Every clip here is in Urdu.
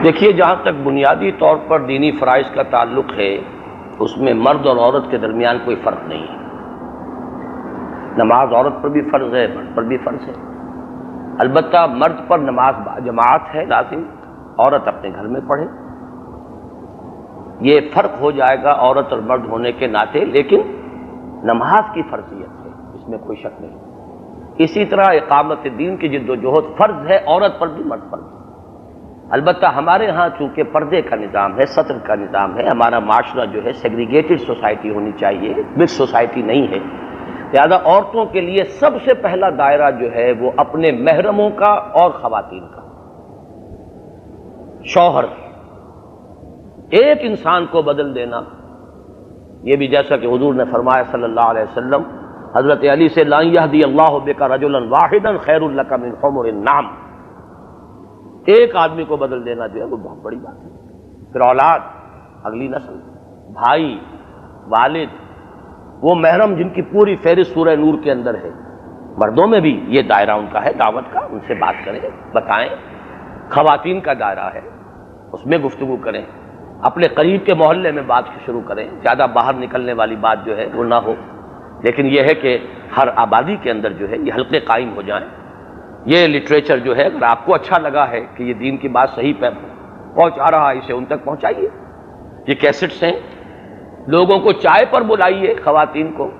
دیکھیے، جہاں تک بنیادی طور پر دینی فرائض کا تعلق ہے، اس میں مرد اور عورت کے درمیان کوئی فرق نہیں ہے۔ نماز عورت پر بھی فرض ہے، مرد پر بھی فرض ہے۔ البتہ مرد پر نماز جماعت ہے لازم، عورت اپنے گھر میں پڑھے۔ یہ فرق ہو جائے گا عورت اور مرد ہونے کے ناطے، لیکن نماز کی فرضیت ہے، اس میں کوئی شک نہیں۔ اسی طرح اقامت دین کی جد و جہد فرض ہے، عورت پر بھی مرد پر بھی۔ البتہ ہمارے ہاں چونکہ پردے کا نظام ہے، سطر کا نظام ہے، ہمارا معاشرہ جو ہے سیگریگیٹڈ سوسائٹی ہونی چاہیے، مکس سوسائٹی نہیں ہے، لہذا عورتوں کے لیے سب سے پہلا دائرہ جو ہے وہ اپنے محرموں کا اور خواتین کا۔ شوہر ایک انسان کو بدل دینا، یہ بھی جیسا کہ حضور نے فرمایا صلی اللہ علیہ وسلم حضرت علی سے، لَن يَهْدِيَ اللَّهُ بِكَ رَجُلًا وَاحِدًا خَيْرٌ لَكَ مِنْ حُمُرِ النَّعَمِ۔ ایک آدمی کو بدل دینا جو ہے وہ بہت بڑی بات ہے۔ پھر اولاد، اگلی نسل، بھائی، والد، وہ محرم جن کی پوری فہرست سورہ نور کے اندر ہے۔ مردوں میں بھی یہ دائرہ ان کا ہے دعوت کا، ان سے بات کریں، بتائیں۔ خواتین کا دائرہ ہے، اس میں گفتگو کریں، اپنے قریب کے محلے میں بات شروع کریں، زیادہ باہر نکلنے والی بات جو ہے وہ نہ ہو، لیکن یہ ہے کہ ہر آبادی کے اندر جو ہے یہ حلقے قائم ہو جائیں۔ یہ لٹریچر جو ہے اگر آپ کو اچھا لگا ہے کہ یہ دین کی بات صحیح پہ پہنچا رہا ہے، اسے ان تک پہنچائیے۔ یہ کیسٹس ہیں، لوگوں کو چائے پر بلائیے، خواتین کو،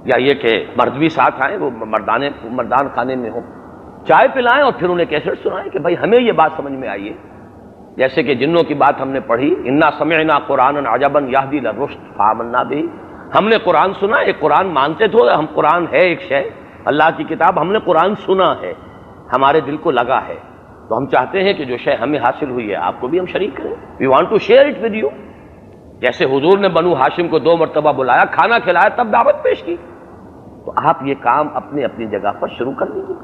یا یہ کہ مرد بھی ساتھ آئیں، وہ مردان خانے میں ہوں، چائے پلائیں اور پھر انہیں کیسٹ سنائیں کہ بھائی ہمیں یہ بات سمجھ میں آئی ہے۔ جیسے کہ جنوں کی بات ہم نے پڑھی، انا سمعنا قرآنا عجبا یہدی للرشد فآمنا بہ، ہم نے قرآن سنا، ایک قرآن مانتے تھے ہم، قرآن ہے ایک شے، اللہ کی کتاب، ہم نے قرآن سنا ہے، ہمارے دل کو لگا ہے، تو ہم چاہتے ہیں کہ جو شے ہمیں حاصل ہوئی ہے آپ کو بھی ہم شریک کریں۔ We want to share it with you. جیسے حضور نے بنو ہاشم کو 2 مرتبہ بلایا، کھانا کھلایا، تب دعوت پیش کی، تو آپ یہ کام اپنی اپنی جگہ پر شروع کر دیجیے۔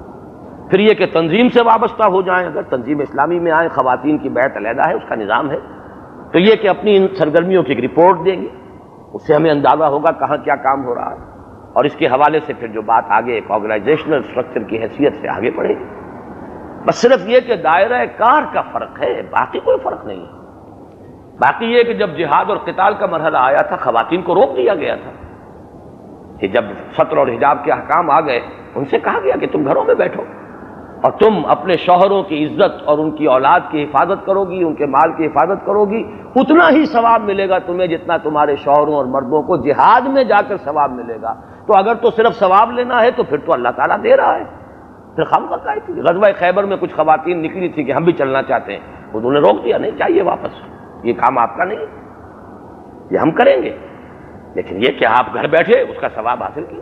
پھر یہ کہ تنظیم سے وابستہ ہو جائیں، اگر تنظیم اسلامی میں آئیں، خواتین کی بیعت علیحدہ ہے، اس کا نظام ہے، تو یہ کہ اپنی ان سرگرمیوں کی ایک رپورٹ دیں گے، اس سے ہمیں اندازہ ہوگا کہاں کیا کام ہو رہا ہے، اور اس کے حوالے سے پھر جو بات آگے ایک آرگنائزیشنل اسٹرکچر کی حیثیت سے آگے بڑھے گی۔ بس صرف یہ کہ دائرہ کار کا فرق ہے، باقی کوئی فرق نہیں ہے۔ باقی یہ کہ جب جہاد اور قتال کا مرحلہ آیا تھا، خواتین کو روک دیا گیا تھا کہ جب ستر اور حجاب کے احکام آ گئے، ان سے کہا گیا کہ تم گھروں میں بیٹھو اور تم اپنے شوہروں کی عزت اور ان کی اولاد کی حفاظت کرو گی، ان کے مال کی حفاظت کرو گی، اتنا ہی ثواب ملے گا تمہیں جتنا تمہارے شوہروں اور مردوں کو جہاد میں جا کر ثواب ملے گا۔ تو اگر تو صرف ثواب لینا ہے تو پھر تو اللہ تعالیٰ دے رہا ہے، پھر خواہ کا تھی۔ غزوہ خیبر میں کچھ خواتین نکلی تھی کہ ہم بھی چلنا چاہتے ہیں، انہوں نے روک دیا، نہیں چاہیے واپس، یہ کام آپ کا نہیں، یہ ہم کریں گے، لیکن یہ کہ آپ گھر بیٹھے اس کا ثواب حاصل کیے۔